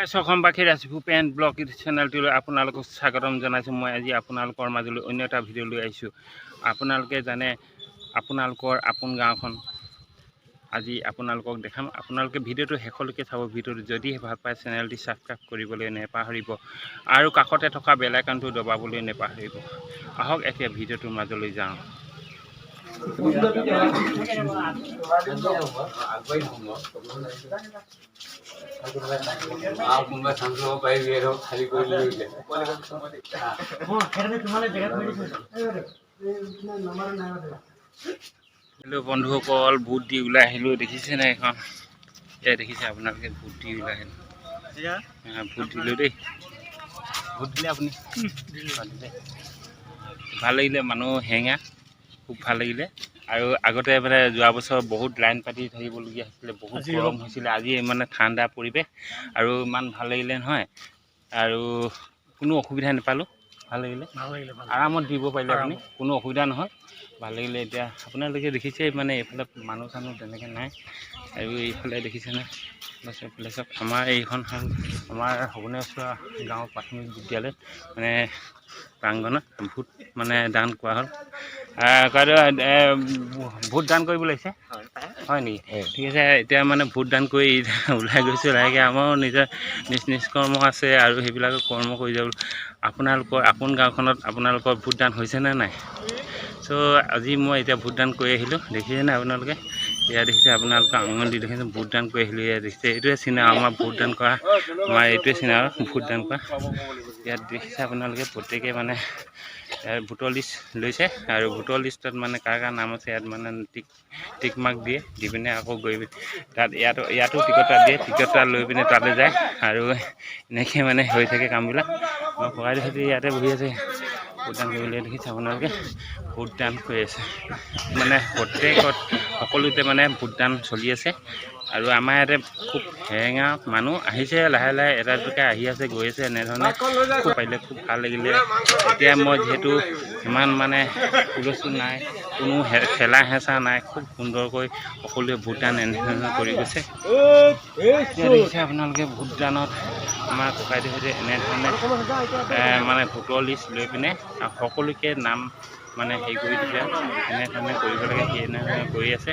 অসমবাসী ৰাজভূপেন ব্লগ চেনেলটোলৈ আপোনালোকক স্বাগতম জনাইছোঁ। মই আজি আপোনালোকৰ মাজলৈ অন্য এটা ভিডিঅ' লৈ আহিছোঁ। আপোনালোকে জানে আপোনালোকৰ আপোন গাঁওখন আজি আপোনালোকক দেখাম। আপোনালোকে ভিডিঅ'টো শেষলৈকে চাব। ভিডিঅ'টো যদিহে ভাল পায় চেনেলটি ছাবস্ক্ৰাইব কৰিবলৈ নেপাহৰিব আৰু কাষতে থকা বেল আইকনটো দবাবলৈ নেপাহৰিব। আহক এতিয়া ভিডিঅ'টোৰ মাজলৈ যাওঁ। হেল্ল' বন্ধুসকল, ভোট দি ওলাই আহিলোঁ। দেখিছে নাই এখন? এয়া দেখিছে আপোনালোকে, ভোট দি ওলাই আহিলোঁ। ভোট দিলোঁ দেই। ভোট দিলে আপুনি? ভাল লাগিলে, মানুহ হেঙা, খুব ভাল লাগিলে। আৰু আগতে মানে যোৱা বছৰ বহুত লাইন পাতি থাকিবলগীয়া হৈছিলে, বহুত গৰম হৈছিলে। আজি মানে ঠাণ্ডা পৰিৱেশ আৰু ইমান ভাল লাগিলে নহয়। আৰু কোনো অসুবিধা নাপালোঁ, ভাল লাগিলে। আৰামত দিব পাৰিলে আপুনি, কোনো অসুবিধা নহয়, ভাল লাগিলে। এতিয়া আপোনালোকে দেখিছে মানে এইফালে মানুহ চানুহ তেনেকৈ নাই। আৰু এইফালে দেখিছেনে এইফালে চব আমাৰ এইখন হ'ল আমাৰ সগুনেশ্বৰ গাঁও প্ৰাথমিক বিদ্যালয় মানে প্ৰাংগণত ভোট মানে দান কৰা হ'ল। ভোট দান কৰিব লাগিছে হয় নেকি? ঠিক আছে, এতিয়া মানে ভোট দান কৰি ওলাই গৈছোঁ লাহেকৈ। আমাৰো নিজৰ নিজ কৰ্ম আছে আৰু সেইবিলাকৰ কৰ্ম কৰি যাব। আপোনালোকৰ আপোন গাঁওখনত আপোনালোকৰ ভোটদান হৈছেনে নাই? চ' আজি মই এতিয়া ভোটদান কৰি আহিলোঁ। দেখিছেনে আপোনালোকে? ইয়াত দেখিছে আপোনালোকে আঙুলি দি দেখিছে ভোটদান কৰি আহিলোঁ। ইয়াত দেখিছে, এইটোৱে চিনা আমাৰ ভোটদান কৰা, আমাৰ এইটোৱে চিনা আৰু ভোটদান কৰা। ইয়াত দেখিছে আপোনালোকে প্ৰত্যেকে মানে ভোটৰ লিষ্ট লৈছে আৰু ভোটৰ লিষ্টত মানে কাৰ কাৰ নাম আছে ইয়াত মানে টিক মাৰ্ক দিয়ে, দি পিনে আকৌ গৈ তাত ইয়াতো টিকট এটা দিয়ে, টিকট এটা লৈ পিনে তালৈ যায় আৰু এনেকৈ মানে হৈ থাকে কামবিলাক। মই ককাই দেখিছোঁ ইয়াতে বহি আছে ভোটদান কৰিবলৈ। দেখিছে আপোনালোকে ভোটদান কৰি আছে মানে প্ৰত্যেকত সকলোতে মানে ভোটদান চলি আছে। আৰু আমাৰ ইয়াতে খুব সেৰেঙা মানুহ আহিছে, লাহে লাহে এটা দুটাকৈ আহি আছে, গৈ আছে, এনেধৰণে খুব পাৰিলে খুব ভাল লাগিলে। এতিয়া মই যিহেতু ইমান মানে হুলস্থুল নাই, কোনো ঠেলা হেঁচা নাই, খুব সুন্দৰকৈ সকলোৱে ভোটদান এনেধৰণে কৰি গৈছে। এতিয়া দেখিছে আপোনালোকে ভোটদানত আমাৰ ককাইদেউ সৈতে এনেধৰণে মানে ভোটৰ লিষ্ট লৈ পিনে সকলোকে নাম মানে হেৰি কৰি দিছে, এনেধৰণে কৰিব লাগে, সেই এনেধৰণে কৰি আছে।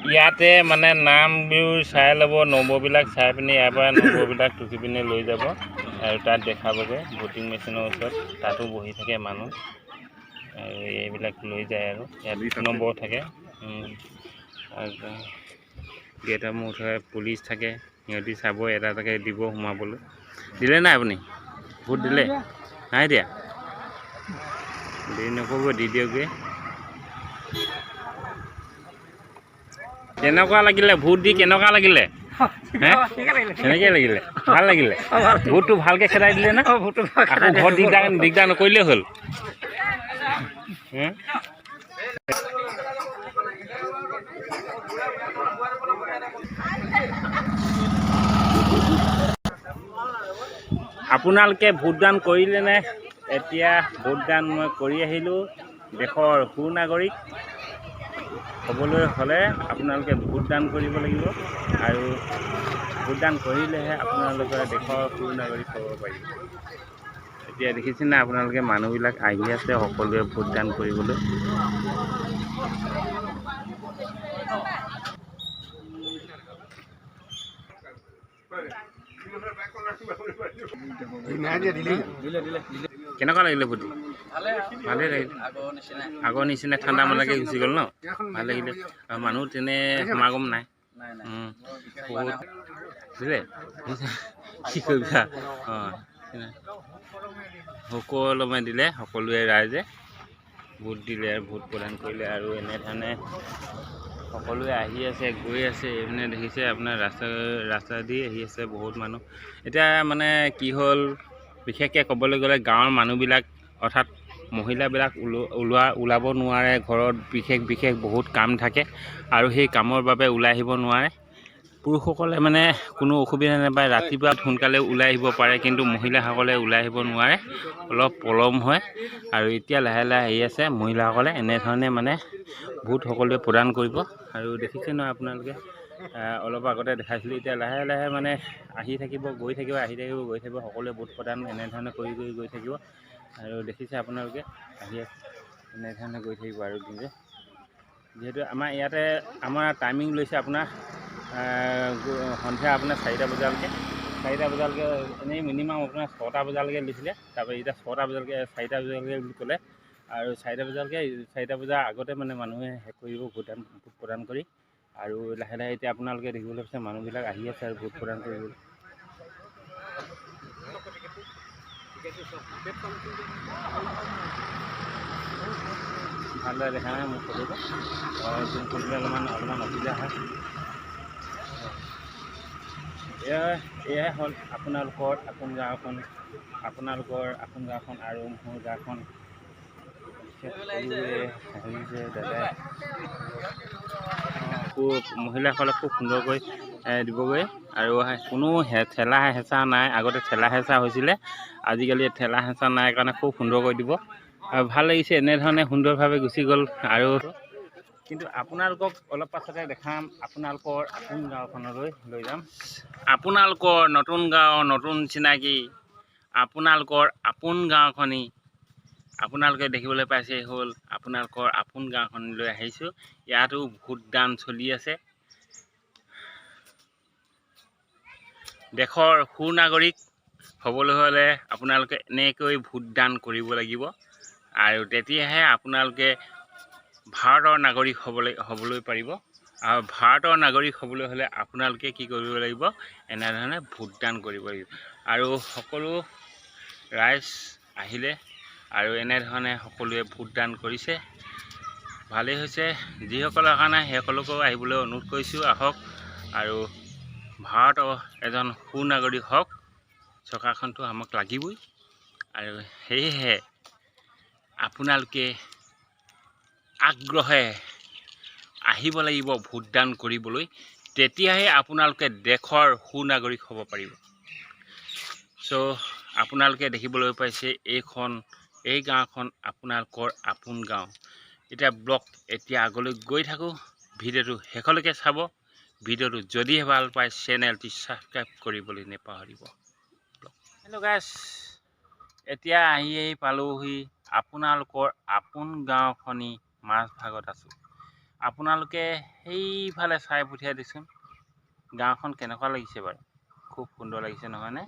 ইয়াতে মানে নামবোৰ চাই ল'ব, নম্বৰবিলাক চাই পিনে ইয়াৰ পৰা নম্বৰবিলাক টুকি পিনে লৈ যাব আৰু তাত দেখাবগৈ ভোটিং মেচিনৰ ওচৰত। তাতো বহি থাকে মানুহ আৰু এইবিলাক লৈ যায় আৰু ইয়াত নম্বৰ থাকে। গেটৰ মুখত পুলিচ থাকে, সিহঁতি চাব, এটা এটাকৈ দিব সোমাবলৈ। দিলে নাই আপুনি? ভোট দিলে? নাই দিয়া? দেৰি নকৰিব, দি দিয়কগৈ। কেনেকুৱা লাগিলে ভোট দি? কেনেকুৱা লাগিলে? সেনেকৈ লাগিলে? ভাল লাগিলে? ভোটটো ভালকৈ খেদাই দিলে না? আকৌ ঘৰত দিগদাৰ নকৰিলেই হ'ল। আপোনালোকে ভোটদান কৰিলেনে? এতিয়া ভোটদান মই কৰি আহিলোঁ। দেশৰ সুনাগৰিক হ'বলৈ হ'লে আপোনালোকে ভোটদান কৰিব লাগিব আৰু ভোটদান কৰিলেহে আপোনালোকে দেশৰ সুনাগৰিক হ'ব পাৰিব। এতিয়া দেখিছেনে আপোনালোকে মানুহবিলাক আহি আছে সকলোৱে ভোটদান কৰিবলৈ। কেনেকুৱা লাগিলে ভোট? ভালেই লাগিলে। আগৰ নিচিনা ঠাণ্ডা মানকৈ গুচি গ'ল ন? ভাল লাগিলে। মানুহ তেনে সমাগম নাই বহুত দিলে। কি কৰিবা অঁ সুকলমে দিলে সকলোৱে ৰাইজে ভোট দিলে ভোট প্ৰদান কৰিলে আৰু এনেধৰণে সকলোৱে আহি আছে গৈ আছে এইপিনে দেখিছে আপোনাৰ ৰাস্তা দি আহি আছে বহুত মানুহ এতিয়া মানে কি হ'ল বিশেষকৈ ক'বলৈ গ'লে গাঁৱৰ মানুহবিলাক অৰ্থাৎ মহিলাবিলাক ওলাব নোৱাৰে ঘৰত বিশেষ বহুত কাম থাকে আৰু সেই কামৰ বাবে ওলাই আহিব নোৱাৰে পুৰুষসকলে মানে কোনো অসুবিধা নাপায় ৰাতিপুৱা সোনকালে ওলাই আহিব পাৰে কিন্তু মহিলাসকলে ওলাই আহিব নোৱাৰে অলপ পলম হয় আৰু এতিয়া লাহে লাহে আহি আছে মহিলাসকলে এনেধৰণে মানে ভোট সকলোৱে প্ৰদান কৰিব আৰু দেখিছে নহয় আপোনালোকে অলপ আগতে দেখাইছিলোঁ এতিয়া লাহে লাহে মানে আহি থাকিব গৈ থাকিব আহি থাকিব গৈ থাকিব সকলোৱে ভোট প্ৰদান এনেধৰণে কৰি গৈ থাকিব আৰু দেখিছে আপোনালোকে আহি আছে এনেধৰণে গৈ থাকিব আৰু যিহেতু আমাৰ ইয়াতে আমাৰ টাইমিং লৈছে আপোনাৰ সন্ধিয়া আপোনাৰ 4টা বজালৈকে এনেই মিনিমাম আপোনাৰ 6টা বজালৈকে লৈছিলে তাৰপৰা এতিয়া 6টা বজালৈকে 4টা বজালৈকে বুলি ক'লে আৰু 4টা বজাৰ আগতে মানে মানুহে শেষ কৰিব ভোট প্ৰদান কৰি আৰু লাহে লাহে এতিয়া আপোনালোকে দেখিবলৈ পাইছে মানুহবিলাক আহি আছে আৰু ভোট প্ৰদান কৰিবলৈ ভালদৰে দেখা নাই মোৰ ফটোটো জুম কৰিবলৈ অলপমান অসুবিধা হয় এয়াই হ'ল আপোনালোকৰ আপোন গাঁওখন আৰু মোৰ গাঁওখন দাদাই মহিলাসকলে খুব সুন্দৰকৈ দিবগৈ আৰু কোনো ঠেলা হেঁচা নাই আগতে ঠেলা হেঁচা হৈছিলে আজিকালি ঠেলা হেঁচা নাই কাৰণে খুব সুন্দৰকৈ দিব আৰু ভাল লাগিছে এনেধৰণে সুন্দৰভাৱে গুচি গ'ল আৰু কিন্তু আপোনালোকক অলপ পাছতে দেখাম আপোনালোকৰ আপোন গাঁওখনলৈ লৈ যাম আপোনালোকৰ নতুন গাঁও নতুন চিনাকি আপোনালোকৰ আপোন গাঁওখনি আপোনালোকে দেখিবলৈ পাইছে হ'ল আপোনালোকৰ আপোন গাঁওখনলৈ আহিছোঁ ইয়াতো ভোটদান চলি আছে দেশৰ সুনাগৰিক হ'বলৈ হ'লে আপোনালোকে এনেকৈ ভোটদান কৰিব লাগিব আৰু তেতিয়াহে আপোনালোকে ভাৰতৰ নাগৰিক হ'বলৈ পাৰিব আৰু ভাৰতৰ নাগৰিক হ'বলৈ হ'লে আপোনালোকে কি কৰিব লাগিব এনেধৰণে ভোটদান কৰিব লাগিব আৰু সকলো ৰাইজ আহিলে আৰু এনেধৰণে সকলোৱে ভোটদান কৰিছে ভালেই হৈছে যিসকলৰ কাৰণে সেইসকলকো আহিবলৈ অনুৰোধ কৰিছোঁ আহক আৰু ভাৰতৰ এজন সুনাগৰিক হওক চৰকাৰখনটো আমাক লাগিবই আৰু সেয়েহে আপোনালোকে আগ্ৰহে আহিব লাগিব ভোটদান কৰিবলৈ তেতিয়াহে আপোনালোকে দেশৰ সুনাগৰিক হ'ব পাৰিব আপোনালোকে দেখিবলৈ পাইছে এই গাঁওখন আপোনালোকৰ আপোন গাঁও এতিয়া ব্লগ এতিয়া আগলৈ গৈ থাকোঁ ভিডিঅ'টো শেষলৈকে চাব ভিডিঅ'টো যদিহে ভাল পায় চেনেলটি ছাবস্ক্ৰাইব কৰিবলৈ নাপাহৰিব হেল্ল' গাইছ এতিয়া আহি পালোহি আপোনালোকৰ আপোন গাঁওখনি মাজভাগত আছোঁ আপোনালোকে সেইফালে চাই পঠিয়াই দিচোন গাঁওখন কেনেকুৱা লাগিছে বাৰু খুব সুন্দৰ লাগিছে নহয়নে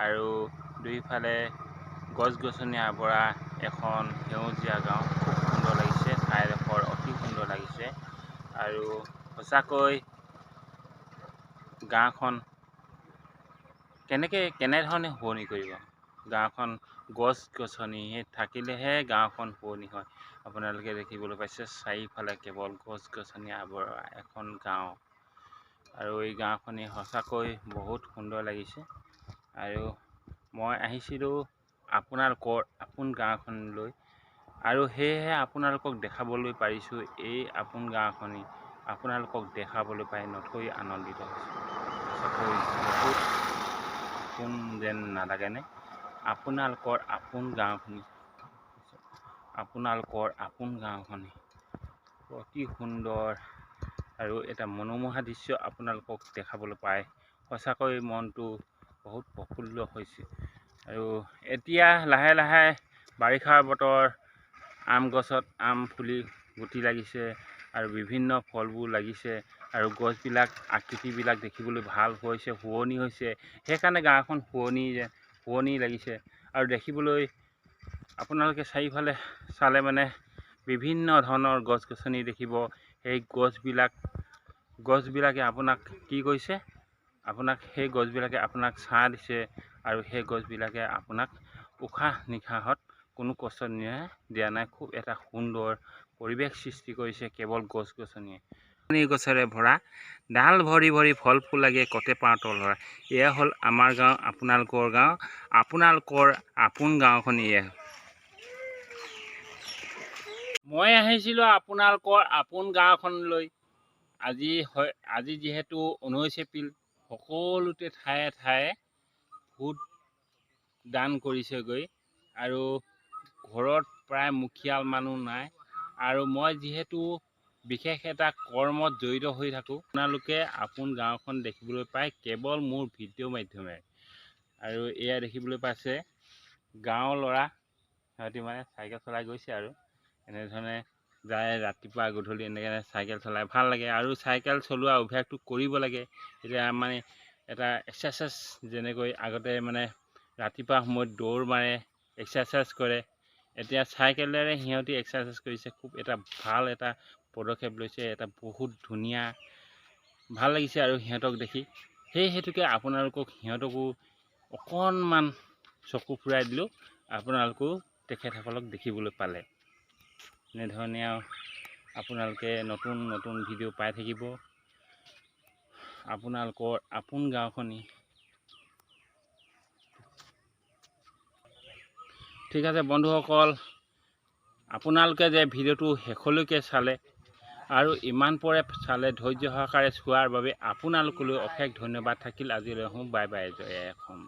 আৰু দুইফালে গছ গছনি আৱৰা এখন সেউজীয়া গাঁও খুব সুন্দৰ লাগিছে ঠাইডোখৰ অতি সুন্দৰ লাগিছে আৰু সঁচাকৈ গাঁওখন কেনেধৰণে শুৱনি কৰিব গাঁওখন গছ গছনি থাকিলেহে গাঁওখন শুৱনি হয় আপোনালোকে দেখিবলৈ পাইছে চাৰিওফালে কেৱল গছ গছনি আৱৰা এখন গাঁও আৰু এই গাঁওখনি সঁচাকৈ বহুত সুন্দৰ লাগিছে আৰু মই আহিছিলোঁ আপোনালোকৰ আপোন গাঁওখনলৈ আৰু সেয়েহে আপোনালোকক দেখাবলৈ পাৰিছোঁ এই আপোন গাঁওখনি আপোনালোকক দেখাবলৈ পাই নথৈ আনন্দিত হৈছোঁ বহুত আপোন যেন নালাগেনে আপোনালোকৰ আপোন গাঁওখনি অতি সুন্দৰ আৰু এটা মনোমোহা দৃশ্য আপোনালোকক দেখাবলৈ পায় সঁচাকৈ মনটো বহুত প্ৰফুল্ল হৈছে আৰু এতিয়া লাহে লাহে বাৰিষাৰ বতৰ আম গছত আম ফুলি গুটি লাগিছে আৰু বিভিন্ন ফলবোৰ লাগিছে আৰু গছবিলাক আকৃতিবিলাক দেখিবলৈ ভাল হৈছে শুৱনি হৈছে সেইকাৰণে গাঁওখন শুৱনি লাগিছে আৰু দেখিবলৈ আপোনালোকে চাৰিওফালে চালে মানে বিভিন্ন ধৰণৰ গছ গছনি দেখিব সেই গছবিলাকে আপোনাক কি কৰিছে আপোনাক সেই গছবিলাকে আপোনাক ছাঁ দিছে আৰু সেই গছবিলাকে আপোনাক উশাহ নিশাহত কোনো কষ্ট দিয়া নাই। খুব এটা সুন্দৰ পৰিৱেশ সৃষ্টি কৰিছে কেৱল গছ গছনিয়ে। গছেৰে ভৰা ডাল ভৰি ভৰি ফল ফুল লাগে কতে পাওঁ তলৰা। এয়া হ'ল আমাৰ গাঁও, আপোনালোকৰ গাঁও, আপোনালোকৰ আপোন গাঁওখন এয়া। মই আহিছিলোঁ আপোনালোকৰ আপোন গাঁওখনলৈ। আজি যিহেতু 19 এপ্ৰিল, সকলোতে ঠায়ে ঠায়ে ভোট দান কৰিছেগৈ আৰু ঘৰত প্ৰায় মুখীয়াল মানুহ নাই। আৰু মই যিহেতু বিশেষ এটা কৰ্মত জড়িত হৈ থাকোঁ, আপোনালোকে আপোন গাঁওখন দেখিবলৈ পায় কেৱল মোৰ ভিডিঅ' মাধ্যমেৰে। আৰু এয়া দেখিবলৈ পাইছে গাঁৱৰ ল'ৰা, সিহঁতি মানে চাইকেল চলাই গৈছে আৰু এনেধৰণে যায় ৰাতিপুৱা গধূলি এনেকৈ চাইকেল চলাই ভাল লাগে। আৰু চাইকেল চলোৱা অভ্যাসটো কৰিব লাগে। এতিয়া মানে এটা এক্সাৰচাইজ, যেনেকৈ আগতে মানে ৰাতিপুৱা সময়ত দৌৰ মাৰে, এক্সাৰচাইজ কৰে, এতিয়া চাইকেলেৰে সিহঁতি এক্সাৰচাইজ কৰিছে। খুব এটা ভাল এটা পদক্ষেপ লৈছে, এটা বহুত ধুনীয়া, ভাল লাগিছে আৰু সিহঁতক দেখি। সেই হেতুকে সিহঁতকো অকণমান চকু ফুৰাই দিলোঁ, আপোনালোকেও তেখেতসকলক দেখিবলৈ পালে। এনেধৰণে আৰু আপোনালোকে নতুন নতুন ভিডিঅ' পাই থাকিব। আপোনালোকৰ আপোন গাঁওখনি। ঠিক আছে বন্ধুসকল, আপোনালোকে যে ভিডিঅ'টো শেষলৈকে চালে আৰু ইমান পৰে চালে, ধৈৰ্য সহকাৰে চোৱাৰ বাবে আপোনালোকলৈ অশেষ ধন্যবাদ থাকিল। আজিলৈ বাই বাই, জয় অসম।